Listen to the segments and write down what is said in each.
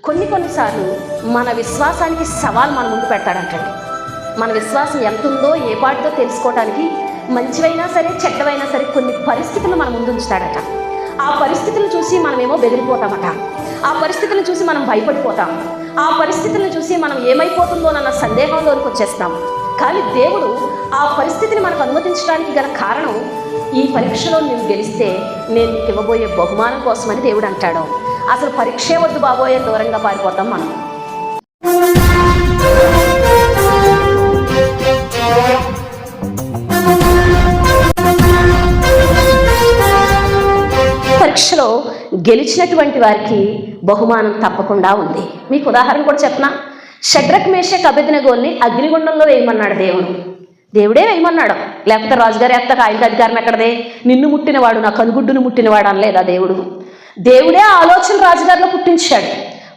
కొన్నిసార్లు మన విశ్వాసానికి సవాల్ మన ముందు పెడతాడంటండి. మన విశ్వాసం ఎంత ఉందో ఏ పాటితో తెలుసుకోవడానికి మంచివైనా సరే చెడ్డవైనా సరే కొన్ని పరిస్థితులు మన ముందు ఉంచుతాడట. ఆ పరిస్థితులను చూసి మనమేమో బెదిరిపోతామట. ఆ పరిస్థితులను చూసి మనం భయపడిపోతాం. ఆ పరిస్థితులను చూసి మనం ఏమైపోతుందోనన్న సందేహంలోనికి వచ్చేస్తాం. కానీ దేవుడు ఆ పరిస్థితిని మనకు అనుమతించడానికి గల కారణం, ఈ పరీక్షలో నువ్వు గెలిస్తే నేను నీకు ఇవ్వబోయే బహుమానం కోసమని దేవుడు అంటాడు. అసలు పరీక్షే వద్దు బాబోయే, దూరంగా పారిపోతాం మనం. పరీక్షలో గెలిచినటువంటి వారికి బహుమానం తప్పకుండా ఉంది. మీకు ఉదాహరణ కూడా చెప్పనా? షడ్రక్ మేషక్ అబేద్నెగోల్ని అగ్నిగుండంలో వేయమన్నాడు దేవుడు. దేవుడే వేయమన్నాడు, లేకపోతే రాజుగారి ఎత్తక ఆయనకి అధికారం ఎక్కడదే? నిన్ను ముట్టినవాడు నా కనుగుడ్డును ముట్టినవాడు అనలేదా దేవుడు? దేవుడే ఆలోచన రాజుగారిలో పుట్టించాడు.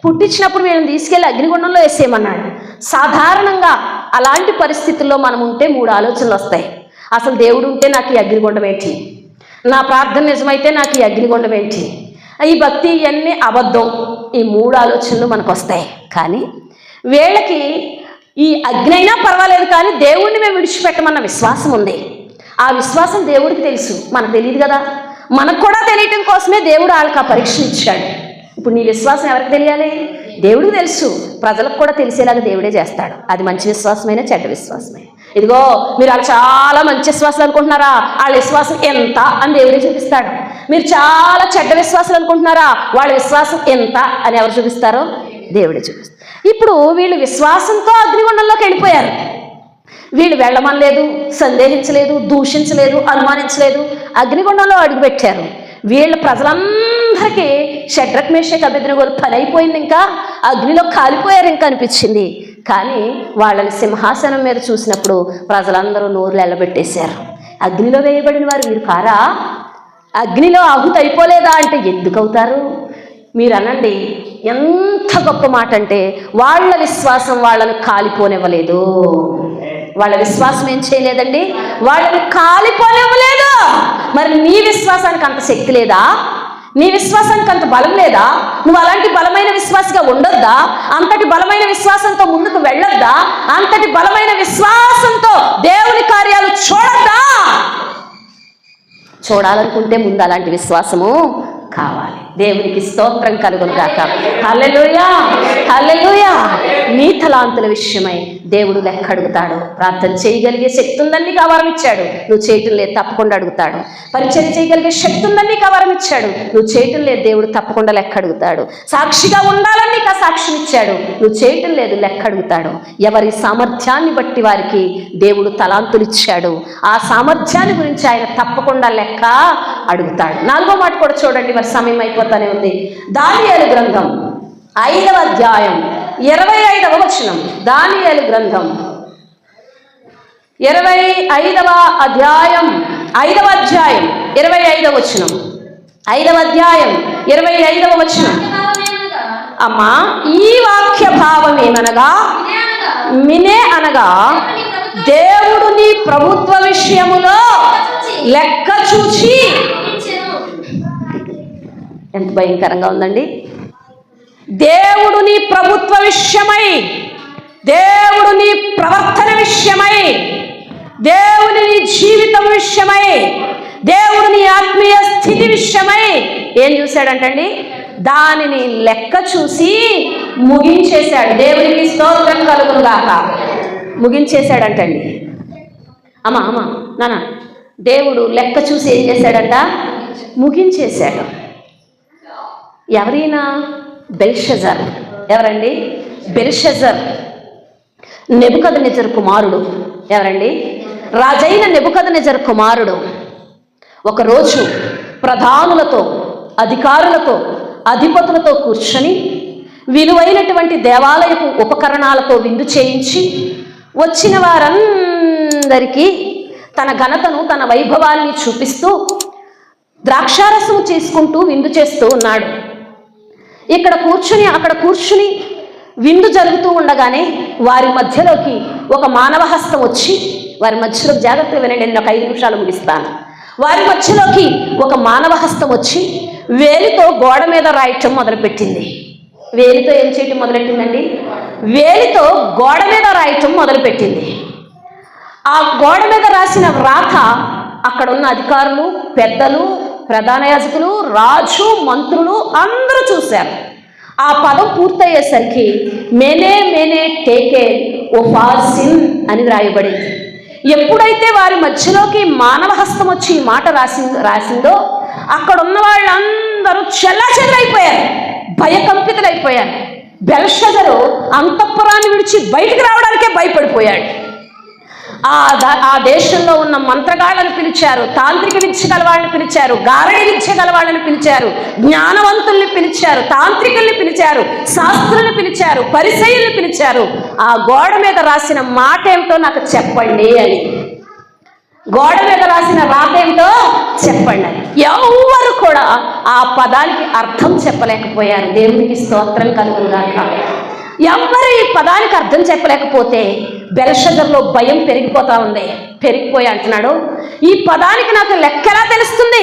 పుట్టించినప్పుడు వీళ్ళని తీసుకెళ్ళి అగ్నిగుండంలో వేసేయమన్నాడు. సాధారణంగా అలాంటి పరిస్థితుల్లో మనం ఉంటే 3 ఆలోచనలు వస్తాయి. అసలు దేవుడు ఉంటే నాకు ఈ అగ్నిగుండం ఏంటి? నా ప్రార్థన నిజమైతే నాకు ఈ అగ్నిగుండం ఏంటి? ఈ భక్తి ఇవన్నీ అబద్ధం. ఈ 3 ఆలోచనలు మనకు వస్తాయి. కానీ వీళ్ళకి ఈ అగ్ని అయినా పర్వాలేదు, కానీ దేవుడిని మేము విడిచిపెట్టమన్న విశ్వాసం ఉంది. ఆ విశ్వాసం దేవుడికి తెలుసు, మనకు తెలియదు కదా. మనకు కూడా తెలియటం కోసమే దేవుడు వాళ్ళకి ఆ పరీక్ష ఇచ్చాడు. ఇప్పుడు నీ విశ్వాసం ఎవరికి తెలియాలి? దేవుడికి తెలుసు, ప్రజలకు కూడా తెలిసేలాగా దేవుడే చేస్తాడు. అది మంచి విశ్వాసమైనా చెడ్డ విశ్వాసమైనా. ఇదిగో మీరు వాళ్ళు చాలా మంచి విశ్వాసాలు అనుకుంటున్నారా, వాళ్ళ విశ్వాసం ఎంత అని దేవుడే చూపిస్తాడు. మీరు చాలా చెడ్డ విశ్వాసాలు అనుకుంటున్నారా, వాళ్ళ విశ్వాసం ఎంత అని ఎవరు చూపిస్తారో దేవుడే చూపిస్తారు. ఇప్పుడు వీళ్ళు విశ్వాసంతో అగ్నిగుండంలోకి వెళ్ళిపోయారు. వీళ్ళు వెళ్ళమనలేదు, సందేహించలేదు, దూషించలేదు, అనుమానించలేదు, అగ్నిగుండంలో అడుగుపెట్టారు. వీళ్ళ ప్రజలందరికీ షడ్రక్ మేషక్ అబేద్నెగోలు పని అయిపోయింది, ఇంకా అగ్నిలో కాలిపోయారు ఇంకా అనిపించింది. కానీ వాళ్ళని సింహాసనం మీద చూసినప్పుడు ప్రజలందరూ నోరులు ఎల్లబెట్టేశారు. అగ్నిలో వేయబడిన వారు వీరు కారా? అగ్నిలో ఆహుతి అయిపోలేదా అంటే ఎందుకు అవుతారు? మీరు అనండి, ఎంత గొప్ప మాట అంటే వాళ్ళ విశ్వాసం వాళ్ళను కాలిపోనివ్వలేదు. వాళ్ళ విశ్వాసం ఏం చేయలేదండి, వాళ్ళని కాలిపోనివ్వలేదు. మరి నీ విశ్వాసానికి అంత శక్తి లేదా? నీ విశ్వాసానికి అంత బలం లేదా? నువ్వు అలాంటి బలమైన విశ్వాసంగా ఉండొద్దా? అంతటి బలమైన విశ్వాసంతో ముందుకు వెళ్ళొద్దా? అంతటి బలమైన విశ్వాసంతో దేవుని కార్యాలు చూడొద్దా? చూడాలనుకుంటే ముందు అలాంటి విశ్వాసము కావాలి. దేవునికి స్తోత్రం కలుగును గాక. హల్లెలూయా, హల్లెలూయా. నీ తలాంతుల విషయమై దేవుడు లెక్క అడుగుతాడు. ప్రార్థన చేయగలిగే శక్తి ఉందని నీకు వరం ఇచ్చాడు, నువ్వు చేయటం లేదు, తప్పకుండా అడుగుతాడు. పరిచర్య చేయగలిగే శక్తి ఉందని నీకు వరం ఇచ్చాడు, నువ్వు చేయటం లేదు, దేవుడు తప్పకుండా లెక్క అడుగుతాడు. సాక్షిగా ఉండాలని నీకు సాక్ష్యం ఇచ్చాడు, నువ్వు చేయటం లేదు, లెక్క అడుగుతాడు. ఎవరి సామర్థ్యాన్ని బట్టి వారికి దేవుడు తలాంతులు ఇచ్చాడు. ఆ సామర్థ్యాన్ని గురించి ఆయన తప్పకుండా లెక్క అడుగుతాడు. 4వ మాట కూడా చూడండి, మరి సమయం అయిపోతానే ఉంది. దానియేలు గ్రంథం 5వ అధ్యాయం 25వ వచనం. దానియేలు గ్రంథం 25వ అధ్యాయం 5వ అధ్యాయం 25వ వచనం. 5వ అధ్యాయం 25వ వచనం. అమ్మా, ఈ వాక్య భావం ఏమనగా, మినే అనగా దేవుడు నీ ప్రభుత్వ విషయములో లెక్క చూచి. ఎంత భయంకరంగా ఉందండి. దేవుడు నీ ప్రభుత్వ విషయమై, దేవుడు నీ ప్రవర్తన విషయమై, దేవుని నీ జీవితం విషయమై, దేవుడు నీ ఆత్మీయ స్థితి విషయమై ఏం చూశాడంటండి? దానిని లెక్క చూసి ముగించేశాడు. దేవునికి స్తోత్రం కలుగును గాక. ముగించేశాడంటండి. అమ్మా నాన్న, దేవుడు లెక్క చూసి ఏం చేశాడంట? ముగించేశాడు. ఎవరైనా? బెల్షజర్. ఎవరండి? బెల్షజర్ నెబుకద్నెజరు కుమారుడు. ఎవరండి? రాజైన నెబుకద్నెజరు కుమారుడు. ఒకరోజు ప్రధానులతో, అధికారులతో, అధిపతులతో కూర్చొని విలువైనటువంటి దేవాలయపు ఉపకరణాలతో విందు చేయించి వచ్చిన వారందరికీ తన ఘనతను, తన వైభవాన్ని చూపిస్తూ ద్రాక్షారసం చేసుకుంటూ విందు చేస్తూ ఉన్నాడు. ఇక్కడ కూర్చుని అక్కడ కూర్చుని విందు జరుగుతూ ఉండగానే వారి మధ్యలోకి ఒక మానవ హస్తం వచ్చి, వారి మధ్యలో, జాగ్రత్తగా వినండి, నేను ఒక 5 నిమిషాలు ముగిస్తాను. వారి మధ్యలోకి ఒక మానవ హస్తం వచ్చి వేలితో గోడ మీద రాయటం మొదలుపెట్టింది. వేలితో ఏం చేయటం మొదలెట్టిందండి? వేలితో గోడ మీద రాయటం మొదలుపెట్టింది. ఆ గోడ మీద రాసిన వ్రాత అక్కడ ఉన్న అధికారులు, పెద్దలు, ప్రధాన యాజకులు, రాజు, మంత్రులు అందరూ చూశారు. ఆ పదం పూర్తయ్యేసరికి మేనే మేనే టేకే ఓఫాసిన్ అని రాయబడింది. ఎప్పుడైతే వారి మధ్యలోకి మానవ హస్తం వచ్చి ఈ మాట రాసిందో అక్కడ ఉన్న వాళ్ళందరూ చెల్లాచెదరైపోయారు, భయకంపితులైపోయారు. బెల్షజరు అంతఃపురాన్ని విడిచి బయటికి రావడానికే భయపడిపోయాడు. ఆ దేశంలో ఉన్న మంత్రగాళ్ళను పిలిచారు, తాంత్రిక విద్య గల వాళ్ళని పిలిచారు, గారడి విద్య గల వాళ్ళని పిలిచారు, జ్ఞానవంతుల్ని పిలిచారు, తాంత్రికుల్ని పిలిచారు, శాస్త్రుల్ని పిలిచారు, పరిసయ్యుల్ని పిలిచారు. ఆ గోడ మీద రాసిన మాట ఏమిటో నాకు చెప్పండి అని. గోడ మీద రాసిన రాత ఏమిటో చెప్పండి అని. ఎవరు కూడా ఆ పదానికి అర్థం చెప్పలేకపోయారు. దేవునికి స్తోత్రం కలుగుగాక. ఎవరు ఈ పదానికి అర్థం చెప్పలేకపోతే బెల్షజర్లో భయం పెరిగిపోతా ఉంది. పెరిగిపోయి అంటున్నాడు, ఈ పదానికి నాకు లెక్క ఎలా తెలుస్తుంది?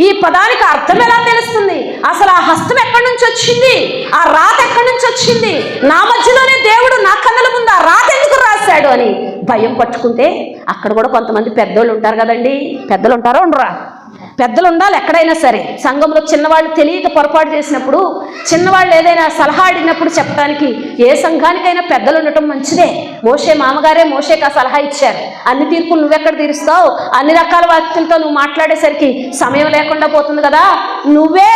ఈ పదానికి అర్థం ఎలా తెలుస్తుంది? అసలు ఆ హస్తం ఎక్కడి నుంచి వచ్చింది? ఆ రాత ఎక్కడి నుంచి వచ్చింది? నా మధ్యలోనే దేవుడు నా కన్నుల ముందు ఆ రాత ఎందుకు రాశాడు అని భయం పట్టుకుంటే, అక్కడ కూడా కొంతమంది పెద్దోళ్ళు ఉంటారు కదండి. పెద్దలు ఉంటారో ఉండరా? పెద్దలు ఉండాలి ఎక్కడైనా సరే. సంఘంలో చిన్నవాళ్ళు తెలియక పొరపాటు చేసినప్పుడు, చిన్నవాళ్ళు ఏదైనా సలహా అడిగినప్పుడు చెప్పడానికి ఏ సంఘానికైనా పెద్దలు ఉండటం మంచిదే. మోషే మామగారే మోషేకి ఆ సలహా ఇచ్చారు. అన్ని తీర్పులు నువ్వెక్కడ తీరుస్తావు? అన్ని రకాల వ్యక్తులతో నువ్వు మాట్లాడేసరికి సమయం లేకుండా పోతుంది కదా, నువ్వే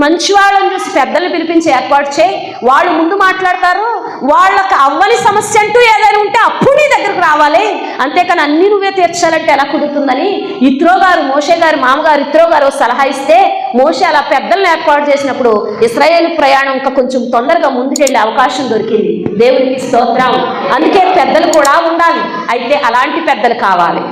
మంచి వాళ్ళని చూసి పెద్దల్ని పిలిపించి ఏర్పాటు చేయి. వాళ్ళు ముందు మాట్లాడతారు. వాళ్ళకి అవ్వని సమస్య అంటూ ఏదైనా ఉంటే అప్పుడు నీ దగ్గరకు రావాలి, అంతేకాని అన్ని నువ్వే తీర్చాలంటే ఎలా కుదురుతుందని ఇత్రో గారు, మోషే గారు మామగారు ఇత్రో గారు సలహా ఇస్తే మోషే అలా పెద్దలను ఏర్పాటు చేసినప్పుడు ఇశ్రాయేలు ప్రయాణం ఇంకా కొంచెం తొందరగా ముందుకెళ్ళే అవకాశం దొరికింది. దేవునికి స్తోత్రం. అందుకే పెద్దలు కూడా ఉండాలి. అయితే అలాంటి పెద్దలు కావాలి.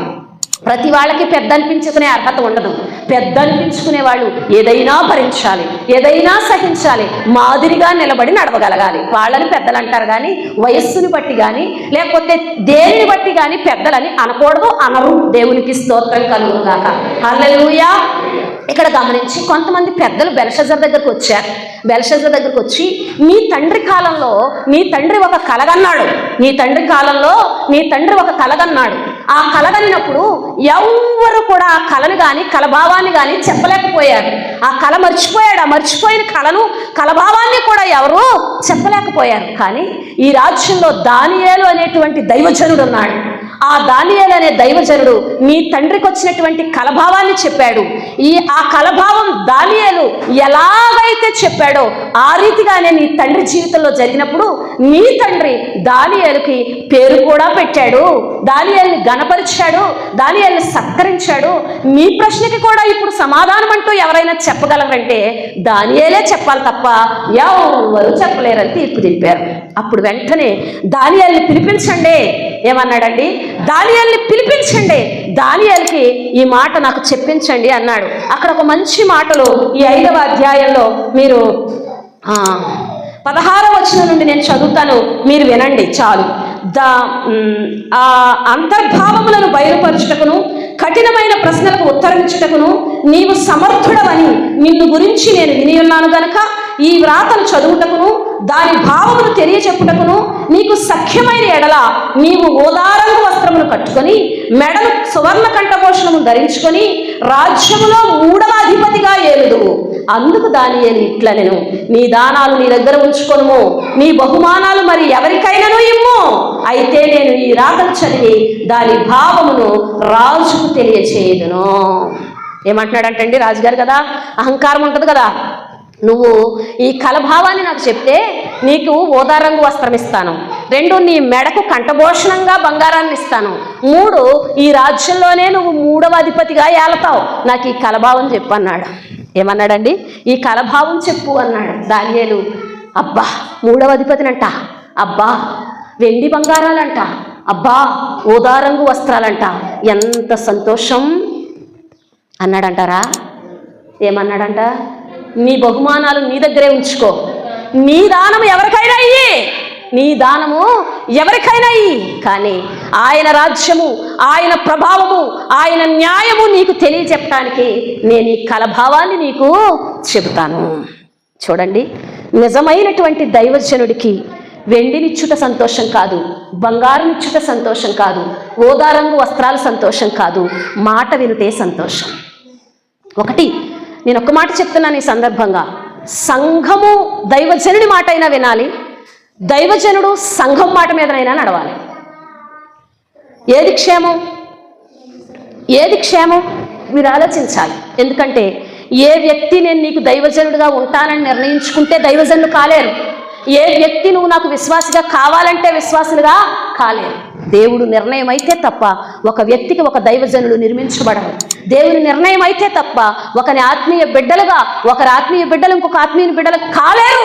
ప్రతి వాళ్ళకి పెద్ద అనిపించుకునే అర్హత ఉండదు. పెద్ద అనిపించుకునే వాళ్ళు ఏదైనా భరించాలి, ఏదైనా సహించాలి, మాదిరిగా నిలబడి నడవగలగాలి. వాళ్ళని పెద్దలు అంటారు కానీ వయస్సుని బట్టి కానీ లేకపోతే దేనిని బట్టి కానీ పెద్దలని అనకూడదు, అనరు. దేవునికి స్తోత్రం కలుగుగాక. హల్లెలూయా. ఇక్కడ గమనించి కొంతమంది పెద్దలు బెల్షజర్ దగ్గరకు వచ్చారు. బెల్షజర్ దగ్గరకు వచ్చి, నీ తండ్రి కాలంలో నీ తండ్రి ఒక కలగన్నాడు, నీ తండ్రి కాలంలో నీ తండ్రి ఒక కలగన్నాడు. ఆ కలగనినప్పుడు ఎవ్వరు కూడా ఆ కళను కానీ కలభావాన్ని కానీ చెప్పలేకపోయారు. ఆ కళ మర్చిపోయాడు. ఆ మర్చిపోయిన కళను కలభావాన్ని కూడా ఎవరు చెప్పలేకపోయారు. కానీ ఈ రాజ్యంలో దానియేలు అనేటువంటి దైవజనుడు ఉన్నాడు. ఆ దానియేలు అనే దైవజనుడు నీ తండ్రికి వచ్చినటువంటి కలభావాన్ని చెప్పాడు. ఆ కలభావం దానియేలు ఎలాగైతే చెప్పాడో ఆ రీతిగానే నీ తండ్రి జీవితంలో జరిగినప్పుడు నీ తండ్రి దానియేలుకి పేరు కూడా పెట్టాడు, దానియేలుని గణపరిచాడు, దానియేలుని సత్కరించాడు. నీ ప్రశ్నకి కూడా ఇప్పుడు సమాధానం అంటూ ఎవరైనా చెప్పగలరంటే దానియేలే చెప్పాలి తప్ప ఎవరు చెప్పలేరని తీర్పు చెప్పారు. అప్పుడు వెంటనే దానియేలుని పిలిపించండి. ఏమన్నాడండి? దానియేలుని పిలిపించండి, దానియేలుకి ఈ మాట నాకు చెప్పించండి అన్నాడు. అక్కడ ఒక మంచి మాటలు ఈ 5వ అధ్యాయంలో మీరు 16వ వచనం నుండి నేను చదువుతాను, మీరు వినండి చాలు. ఆ అంతర్భావములను బయలుపరచుటకును కఠినమైన ప్రశ్నలకు ఉత్తరమిచ్చుటకును నీవు సమర్థుడవని నిన్ను గురించి నేను విని ఉన్నాను గనక ఈ వ్రాతను చదువుటకును దాని భావమును తెలియచెప్పుటకును నీకు సఖ్యమైన ఎడల నీవు ఓదారంగు వస్త్రమును కట్టుకొని మెడలు సువర్ణ కంఠభూషణము ధరించుకొని రాజ్యములో 3వ అధిపతిగా ఏలుదువు. అందుకు దానియేలు ఇట్లనెను, నీ దానాలు నీ దగ్గర ఉంచుకొనుము, నీ బహుమానాలు మరి ఎవరికైనాను ఇమ్ము. అయితే నేను ఈ రాతను చదివి దాని భావమును రాజుకు తెలియచేయదును. ఏమంటున్నాడంటండి? రాజుగారు కదా, అహంకారం ఉంటుంది కదా. నువ్వు ఈ కలభావాన్ని నాకు చెప్తే నీకు ఓదారంగు వస్త్రం ఇస్తాను, 2 నీ మెడకు కంఠభూషణంగా బంగారాన్ని ఇస్తాను, 3 ఈ రాజ్యంలోనే నువ్వు 3వ అధిపతిగా ఏలతావు. నాకు ఈ కలభావం చెప్పు అన్నాడు. ఏమన్నాడండి? ఈ కలభావం చెప్పు అన్నాడు. దానియేలు అబ్బా 3వ అధిపతినంట, అబ్బా వెండి బంగారాలంట, అబ్బా ఓదారంగు వస్త్రాలంట, ఎంత సంతోషం అన్నాడంటారా? ఏమన్నాడంట? నీ బహుమానాలు నీ దగ్గరే ఉంచుకో, నీ దానం ఎవరికైనా ఇయ్యి, నీ దానము ఎవరికైనా ఇయ్యి, కానీ ఆయన రాజ్యము, ఆయన ప్రభావము, ఆయన న్యాయము నీకు తెలియచెప్పడానికి నేను ఈ కలభావాన్ని నీకు చెబుతాను. చూడండి, నిజమైనటువంటి దైవజనుడికి వెండినిచ్చుట సంతోషం కాదు, బంగారునిచ్చుట సంతోషం కాదు, ఓదారంగు వస్త్రాల సంతోషం కాదు, మాట వినుటే సంతోషం. ఒకటి నేను ఒక్క మాట చెప్తున్నాను ఈ సందర్భంగా, సంఘము దైవజనుడి మాట అయినా వినాలి, దైవజనుడు సంఘం మాట మీదనైనా నడవాలి. ఏది క్షేమం? ఏది క్షేమం? మీరు ఆలోచించాలి. ఎందుకంటే ఏ వ్యక్తి నేను నీకు దైవజనుడిగా ఉంటానని నిర్ణయించుకుంటే దైవజనులు కాలేరు, ఏ వ్యక్తి నువ్వు నాకు విశ్వాసిగా కావాలంటే విశ్వాసులుగా కాలేరు. దేవుడు నిర్ణయం అయితే తప్ప ఒక వ్యక్తికి ఒక దైవజనుడు నిర్మించబడరు. దేవుని నిర్ణయం అయితే తప్ప ఒకరి ఆత్మీయ బిడ్డలుగా ఒకరి ఆత్మీయ బిడ్డలు ఇంకొక ఆత్మీయ బిడ్డలు కాలేరు.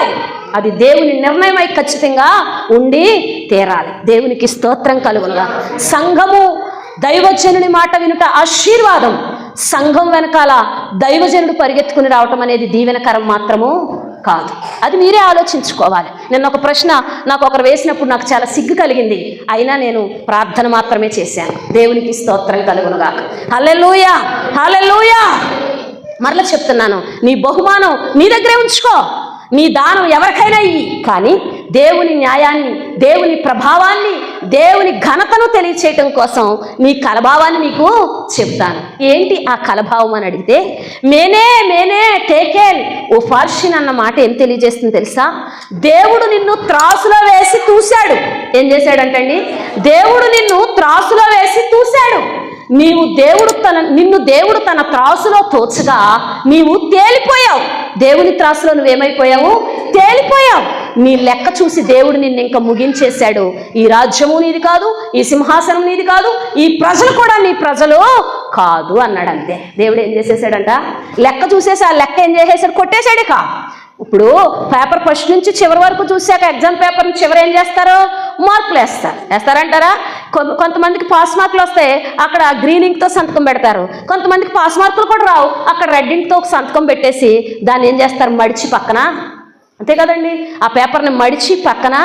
అది దేవుని నిర్ణయమై ఖచ్చితంగా ఉండి తీరాలి. దేవునికి స్తోత్రం కలుగునుగా. సంఘము దైవజనుని మాట వినుట ఆశీర్వాదం, సంఘం వెనకాల దైవజనుడు పరిగెత్తుకుని రావటం అనేది దీవెనకరం మాత్రము కాదు. అది మీరే ఆలోచించుకోవాలి. నిన్న ఒక ప్రశ్న నాకు ఒకరు వేసినప్పుడు నాకు చాలా సిగ్గు కలిగింది, అయినా నేను ప్రార్థన మాత్రమే చేశాను. దేవునికి స్తోత్రం కలుగునుగాక. హల్లెలూయా, హల్లెలూయా. మరలా చెప్తున్నాను, నీ బహుమానం నీ దగ్గరే ఉంచుకో, నీ దానం ఎవరికైనా ఇయ్యి, కానీ దేవుని న్యాయాన్ని, దేవుని ప్రభావాన్ని, దేవుని ఘనతను తెలియచేయటం కోసం నీ కలభావాన్ని నీకు చెప్తాను. ఏంటి ఆ కలభావం అని అడిగితే, మేనే టేకేల్ ఓ ఫార్షిన్ అన్న మాట ఏం తెలియజేస్తుంది తెలుసా? దేవుడు నిన్ను త్రాసులో వేసి తూశాడు. ఏం చేశాడంటండి? దేవుడు నిన్ను త్రాసులో వేసి తూశాడు. నిన్ను దేవుడు తన త్రాసులో తోచగా నీవు తేలిపోయావు. దేవుని త్రాసులో నువ్వేమైపోయావు? తేలిపోయావు. నీ లెక్క చూసి దేవుడు నిన్ను ఇంకా ముగించేశాడు. ఈ రాజ్యము నీది కాదు, ఈ సింహాసనం నీది కాదు, ఈ ప్రజలు కూడా నీ ప్రజలు కాదు అన్నాడు. అంతే. దేవుడు ఏం చేసేసాడంట? లెక్క చూసేసి ఆ లెక్క ఏం చేసేసాడు? కొట్టేశాడు. ఇప్పుడు పేపర్ ఫస్ట్ నుంచి చివరి వరకు చూసాక ఎగ్జామ్ పేపర్ చివరి ఏం చేస్తారు? మార్కులు వేస్తారంటారా? కొంతమందికి పాస్ మార్కులు వస్తే అక్కడ గ్రీన్ ఇంక్తో సంతకం పెడతారు, కొంతమందికి పాస్ మార్కులు కూడా రావు, అక్కడ రెడ్ ఇంక్తో ఒక సంతకం పెట్టేసి దాన్ని ఏం చేస్తారు? మడిచి పక్కన, అంతే కదండి, ఆ పేపర్ని మడిచి పక్కన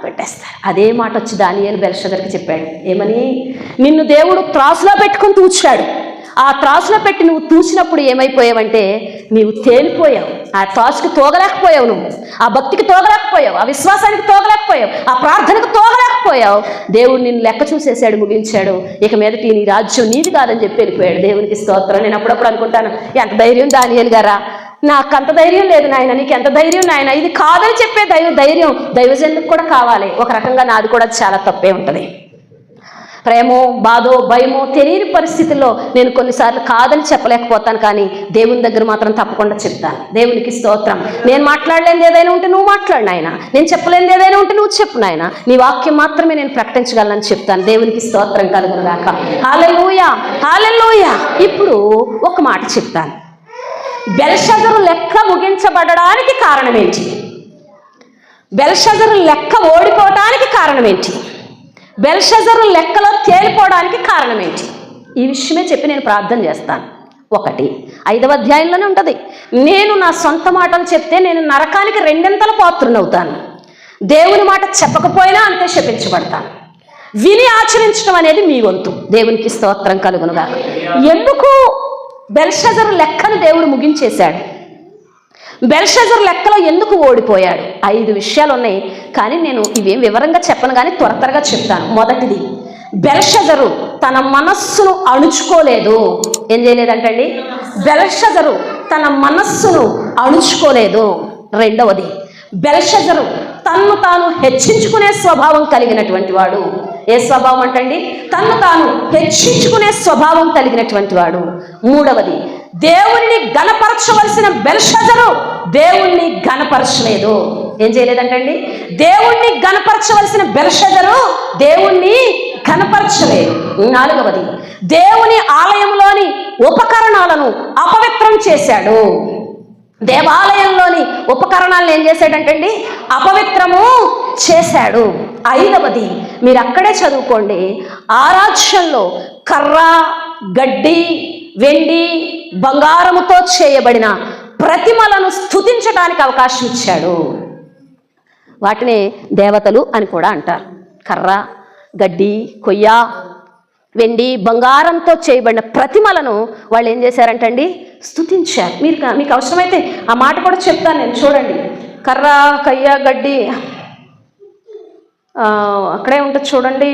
పెట్టేస్తారు. అదే మాట వచ్చి దానియేలు బెల్షస్సరుకి చెప్పాడు. ఏమని? నిన్ను దేవుడు త్రాసులో పెట్టుకొని తూచాడు. ఆ త్రాసులో పెట్టి నువ్వు తూచినప్పుడు ఏమైపోయావంటే నీవు తేలిపోయావు. ఆ త్రాసుకి తోగలేకపోయావు, నువ్వు ఆ భక్తికి తోగలేకపోయావు, ఆ విశ్వాసానికి తోగలేకపోయావు, ఆ ప్రార్థనకు తోగలేకపోయావు. దేవుడు నిన్ను లెక్క చూసేసాడు, ముగించాడు. ఇక మీదటి నీ రాజ్యం నీది కాదని చెప్పి వెళ్ళిపోయాడు. దేవునికి స్తోత్రం. నేను అప్పుడప్పుడు అనుకుంటాను, ఎంత ధైర్యం దానియేలు గారా, నాకు అంత ధైర్యం లేదు నాయన, నీకు ఎంత ధైర్యం నాయన, ఇది కాదని చెప్పే ధైర్యం దైవజనులకు కూడా కావాలి. ఒక రకంగా నాది కూడా చాలా తప్పే ఉంటుంది. ప్రేమో, బాధో, భయమో తెలియని పరిస్థితుల్లో నేను కొన్నిసార్లు కాదని చెప్పలేకపోతాను, కానీ దేవుని దగ్గర మాత్రం తప్పకుండా చెప్తాను. దేవునికి స్తోత్రం. నేను మాట్లాడలేనిది ఏదైనా ఉంటే నువ్వు మాట్లాడు నాయన, నేను చెప్పలేనిది ఏదైనా ఉంటే నువ్వు చెప్పు నాయన, నీ వాక్యం మాత్రమే నేను ప్రకటించగలను చెప్తాను. దేవునికి స్తోత్రం కలుగునుగాక. హల్లెలూయా, హల్లెలూయా. ఇప్పుడు ఒక మాట చెప్తాను. బెల్షస్సరు లెక్క ముగించబడడానికి కారణం ఏంటి? బెల్షస్సరు లెక్క ఓడిపోవడానికి కారణం ఏంటి? బెల్షస్సరు లెక్కలో తేలిపోవడానికి కారణం ఏంటి? ఈ విషయమే చెప్పి నేను ప్రార్థన చేస్తాను. 1 5వ అధ్యాయంలోనే ఉంటుంది. నేను నా సొంత మాటలు చెప్తే నేను నరకానికి 2 పాత్రునవుతాను. దేవుని మాట చెప్పకపోయినా అంతే శపించబడతాను. విని ఆచరించడం అనేది మీ వంతు. దేవునికి స్తోత్రం కలుగునుగా. ఎందుకు బెల్షస్సరు లెక్కను దేవుడు ముగించేశాడు? బెల్షస్సరు లెక్కలో ఎందుకు ఓడిపోయాడు? 5 విషయాలు ఉన్నాయి, కానీ నేను ఇవేం వివరంగా చెప్పను, కానీ త్వరగా చెప్తాను. మొదటిది, బెల్షస్సరు తన మనస్సును అణుచుకోలేదు. ఏం చేయలేదంటండి? బెల్షస్సరు తన మనస్సును అణుచుకోలేదు. 2వది, బెల్షస్సరు తన్ను తాను హెచ్చించుకునే స్వభావం కలిగినటువంటి వాడు. ఏ స్వభావం అంటండి? తన్ను తాను హెచ్చించుకునే స్వభావం కలిగినటువంటి వాడు. 3వది, దేవుణ్ణి ఘనపరచవలసిన బెల్షస్సరు దేవుణ్ణి ఘనపరచలేదు. ఏం చేయలేదంటండి? దేవుణ్ణి ఘనపరచవలసిన బెల్షస్సరు దేవుణ్ణి ఘనపరచలేదు. 4వది, దేవుని ఆలయంలోని ఉపకరణాలను అపవిత్రం చేశాడు. దేవాలయంలోని ఉపకరణాలను ఏం చేశాడంటండి? అపవిత్రము చేశాడు. 5వది, మీరు అక్కడే చదువుకోండి, ఆరాధ్యంలో కర్ర, గడ్డి, వెండి, బంగారముతో చేయబడిన ప్రతిమలను స్తుతించడానికి అవకాశం ఇచ్చాడు. వాటిని దేవతలు అని కూడా అంటారు. కర్ర, గడ్డి, కొయ్య, వెండి, బంగారంతో చేయబడిన ప్రతిమలను వాళ్ళు ఏం చేశారంటండి? స్తుతించారు. మీకు అవసరమైతే ఆ మాట కూడా చెప్తాను నేను. చూడండి, కర్ర, కయ్య, గడ్డి అక్కడే ఉంటుంది చూడండి.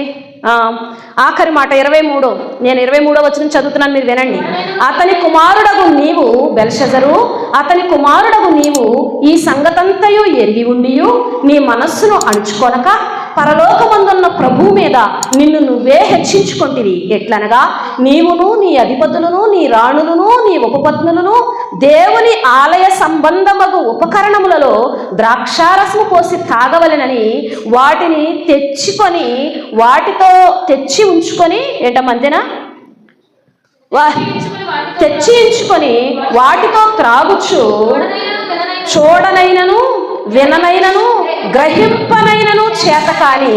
ఆఖరి మాట 23, నేను 23వ వచనం చదువుతున్నాను, మీరు వినండి. అతని కుమారుడగు నీవు బెల్షజరు, అతని కుమారుడగు నీవు ఈ సంగతంతయు ఎరిగి ఉండియు నీ మనస్సును అణుచుకొనక పరలోకమందున్న ప్రభువు మీద నిన్ను నువ్వే హెచ్చించుకొంటివి. ఎట్లనగా నీవును నీ అధిపతులను నీ రాణులను నీ ఉపపత్నులను దేవుని ఆలయ సంబంధమగు ఉపకరణములలో ద్రాక్షారసము పోసి తాగవలెనని వాటిని తెచ్చి ఉంచుకొని ఏంటమంతేనా తెచ్చి ఉంచుకొని వాటితో త్రాగుచు చూడనైనను విననైనను గ్రహింపనైనను చేతకాని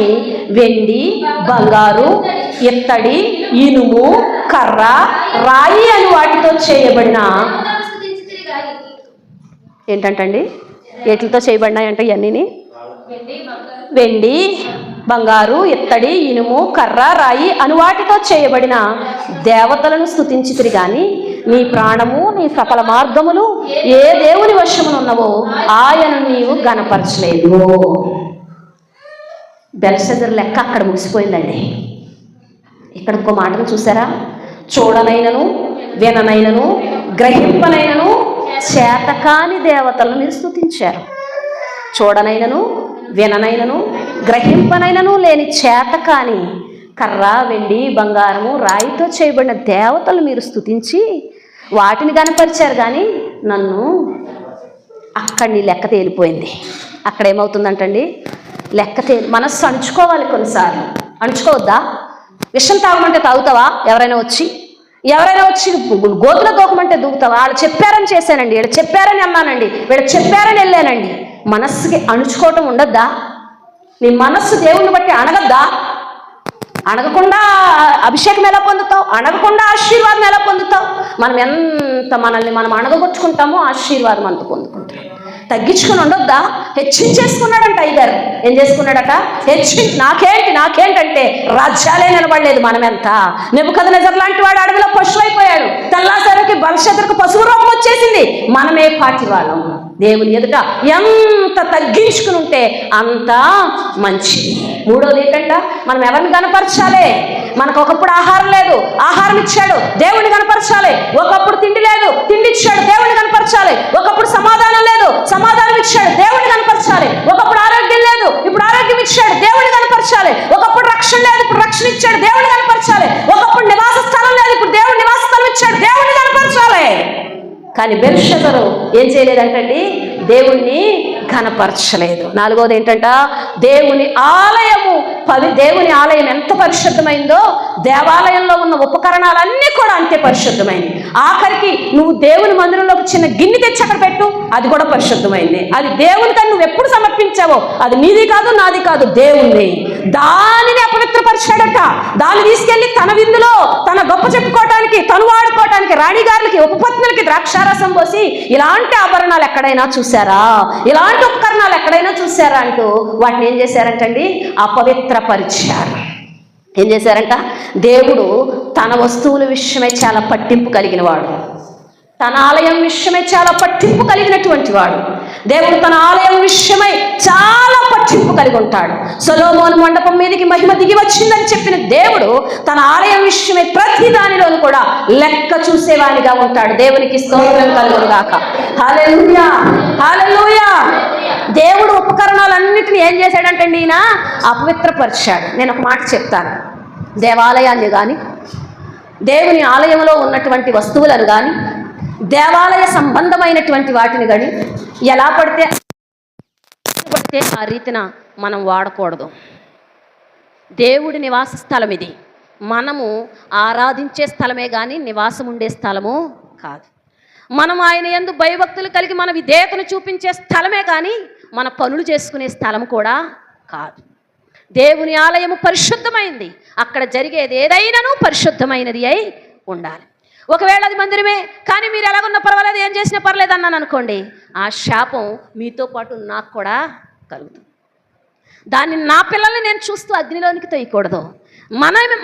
వెండి, బంగారు, ఇత్తడి, ఇనుము, కర్ర, రాయి అని వాటితో చేయబడిన ఏంటంటండి ఏటితో చేయబడినాయంటే ఇవన్నీ వెండి, బంగారు, ఇత్తడి, ఇనుము, కర్ర, రాయి అను వాటితో చేయబడిన దేవతలను స్తుతించితిరి గాని నీ ప్రాణము నీ సకల మార్గములు ఏ దేవుని వశమునున్నవో ఆయన నీవు గణపరచలేదు. బెల్షజర్ లెక్క అక్కడ ముగిసిపోయిందండి. ఇక్కడ ఇంకో మాటను చూసారా? చూడనైనను విననైనను గ్రహింపనైనను చేతకాని దేవతలను మీరు స్తుతించారు. చూడనైనను విననైనను గ్రహింపనైనను లేని చేతకాని కర్ర, వెండి, బంగారము, రాయితో చేయబడిన దేవతలు మీరు స్తుతించి వాటిని కనపరిచారు. కానీ నన్ను అక్కడ నీ లెక్క తేలిపోయింది. అక్కడ ఏమవుతుందంటండి, మనస్సు అణుచుకోవాలి. కొన్నిసార్లు అణుచుకోవద్దా? విషం తాగమంటే తాగుతావా? ఎవరైనా వచ్చి గోతులో దూకమంటే దూకుతావా? వాళ్ళు చెప్పారని చేశానండి, వీళ్ళు చెప్పారని అన్నానండి, వీళ్ళు చెప్పారని వెళ్ళానండి. మనస్సుకి అణుచుకోవటం ఉండద్దా? నీ మనస్సు దేవుణ్ణి బట్టి అణగద్దా? అణగకుండా అభిషేకం ఎలా పొందుతావు? అణగకుండా ఆశీర్వాదం ఎలా పొందుతావు? మనల్ని మనం అణగగొట్టుకుంటామో ఆశీర్వాదం అంత పొందుకుంటాం. తగ్గించుకుని ఉండొద్దా? హెచ్చించేసుకున్నాడంట అయ్యగారు. ఏం చేసుకున్నాడట? నాకేంటంటే రాజ్యాలే నిలబడలేదు. మనమెంత నెబుకద్నెజర్ లాంటి వాడు అడవిలో పశువు అయిపోయాడు. తెల్లాసరికి బల్షజరుకు పశువు రూపం వచ్చేసింది. మనమే పాటి వాళ్ళం. దేవుని ఎదుట ఎంత తగ్గించుకుని ఉంటే అంత మంచిది. మూడోది ఏంటంట, మనం ఎవరిని కనపరచాలి? మనకు ఒకప్పుడు ఆహారం లేదు, ఆహారం ఇచ్చాడు, దేవుడిని కనపరచాలి. ఒకప్పుడు తిండి లేదు, తిండి ఇచ్చాడు, దేవుడిని కనపరచాలి. ఒకప్పుడు సమాధానం లేదు, సమాధానం ఇచ్చాడు, దేవుడిని కనపరచాలి. ఒకప్పుడు ఆరోగ్యం లేదు, ఇప్పుడు ఆరోగ్యం ఇచ్చాడు, దేవుడిని కనపరచాలి. ఒకప్పుడు రక్షణ లేదు, ఇప్పుడు రక్షణ ఇచ్చాడు, దేవుడిని కనపరచాలి. ఒకప్పుడు నివాస స్థలం లేదు, ఇప్పుడు దేవుడు నివాస స్థలం ఇచ్చాడు, దేవుడిని కనపరచాలి. కానీ బెల్షజరు ఏం చేయలేదంటండి, దేవుణ్ణి ఘనపరచలేదు. నాలుగోది ఏంటంట, దేవుని ఆలయం ఎంత పరిశుద్ధమైందో దేవాలయంలో ఉన్న ఉపకరణాలన్నీ కూడా అంతే పరిశుద్ధమైంది. ఆఖరికి నువ్వు దేవుని మందిరంలోకి చిన్న గిన్నె తెచ్చి అక్కడ పెట్టు, అది కూడా పరిశుద్ధమైంది. అది దేవునికి నువ్వు ఎప్పుడు సమర్పించావో అది నీది కాదు, నాది కాదు, దేవుణ్ణి. దానిని అపవిత్రపరిచాడట. దాన్ని తీసుకెళ్లి తన విందులో తన గొప్ప చెప్పుకోవటానికి, తను వాడుకోవటానికి, రాణిగారులకి, ఉపపత్నులకి ద్రాక్షారసం పోసి ఇలాంటి ఆభరణాలు ఎక్కడైనా చూసారా, ఇలాంటి ఉపకరణాలు ఎక్కడైనా చూసారా అంటూ వాటిని ఏం చేశారంటండి, అపవిత్రపరిచారు. ఏం చేశారంట, దేవుడు తన వస్తువుల విషయమై చాలా పట్టింపు కలిగిన వాడు. తన ఆలయం విషయమై చాలా పట్టింపు కలిగినటువంటి వాడు. దేవుడు తన ఆలయం విషయమై చాలా పట్టింపు కలిగి ఉంటాడు. సొలొమోను మండపం మీదకి మహిమ దిగి వచ్చిందని చెప్పిన దేవుడు తన ఆలయం విషయమై ప్రతి దానిలోనూ కూడా లెక్క చూసేవానిగా ఉంటాడు. దేవునికి స్తోత్రం కలుగును గాక. హల్లెలూయా, హల్లెలూయా. దేవుడు ఉపకరణాలన్నిటిని ఏం చేశాడంటే ఈయన అపవిత్రపరిచాడు. నేను ఒక మాట చెప్తాను. దేవాలయాన్ని కానీ, దేవుని ఆలయంలో ఉన్నటువంటి వస్తువులను కానీ, దేవాలయ సంబంధమైనటువంటి వాటిని కానీ ఎలా పడితే ఆ రీతిన మనం వాడకూడదు. దేవుడి నివాస స్థలం ఇది. మనము ఆరాధించే స్థలమే కానీ నివాసం ఉండే స్థలము కాదు. మనం ఆయన యందు భయభక్తులు కలిగి మన విధేయతను చూపించే స్థలమే కానీ మన పనులు చేసుకునే స్థలం కూడా కాదు. దేవుని ఆలయము పరిశుద్ధమైంది. అక్కడ జరిగేది ఏదైనాను పరిశుద్ధమైనది అయి ఉండాలి. ఒకవేళ అది మందిరమే కానీ మీరు ఎలాగున్నా పర్వాలేదు, ఏం చేసినా పర్లేదు అన్నాను అనుకోండి, ఆ శాపం మీతో పాటు నాకు కూడా కలుగుతుంది. దాన్ని నా పిల్లల్ని నేను చూస్తూ అగ్నిలోనికి తొయ్యకూడదు.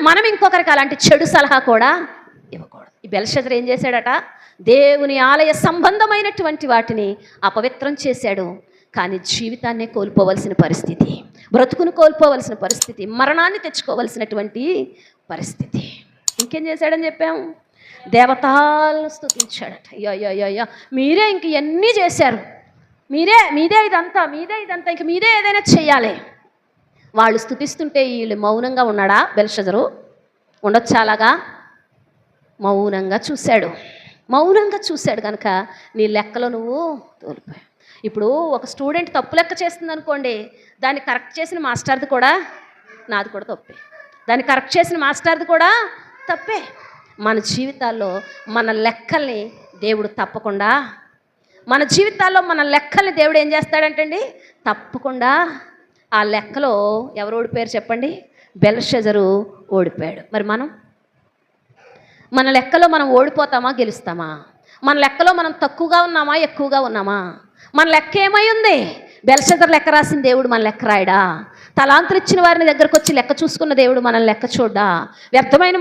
మనం ఇంకొకరికి అలాంటి చెడు సలహా కూడా ఇవ్వకూడదు. ఈ బెల్షజర్ ఏం చేశాడట, దేవుని ఆలయ సంబంధమైనటువంటి వాటిని అపవిత్రం చేశాడు. కానీ జీవితాన్నే కోల్పోవలసిన పరిస్థితి, బ్రతుకును కోల్పోవలసిన పరిస్థితి, మరణాన్ని తెచ్చుకోవలసినటువంటి పరిస్థితి. ఇంకేం చేశాడని చెప్పాము? దేవతలను స్తుతించాడట. అయ్యో మీరే ఇంక ఇవన్నీ చేశారు, మీదే ఇదంతా ఇంక మీదే ఏదైనా చెయ్యాలి. వాళ్ళు స్తుతిస్తుంటే వీళ్ళు మౌనంగా ఉన్నాడా బెల్షజరు? ఉండొచ్చు. అలాగా మౌనంగా చూశాడు కనుక నీ లెక్కలో నువ్వు తోలిపోయావు. ఇప్పుడు ఒక స్టూడెంట్ తప్పు లెక్క చేస్తుంది అనుకోండి, దాన్ని కరెక్ట్ చేసిన మాస్టర్ది కూడా, నాది కూడా తప్పే, దాన్ని కరెక్ట్ చేసిన మాస్టర్ది కూడా తప్పే. మన జీవితాల్లో మన లెక్కల్ని దేవుడు తప్పకుండా, మన జీవితాల్లో మన లెక్కల్ని దేవుడు ఏం చేస్తాడంటండి? తప్పకుండా ఆ లెక్కలో ఎవరు ఓడిపోయారు చెప్పండి? బెల్షజరు ఓడిపోయాడు. మరి మన లెక్కలో మనం ఓడిపోతామా గెలుస్తామా? మన లెక్కలో మనం తక్కువగా ఉన్నామా ఎక్కువగా ఉన్నామా? మన లెక్క ఏమై ఉంది? బెల్షజరు లెక్క రాసిన దేవుడు మన లెక్క రాయడా? తలాంతులు ఇచ్చిన వారిని దగ్గరకు వచ్చి లెక్క చూసుకున్న దేవుడు మనల్ని లెక్క చూడ్డా? వ్యర్థమైన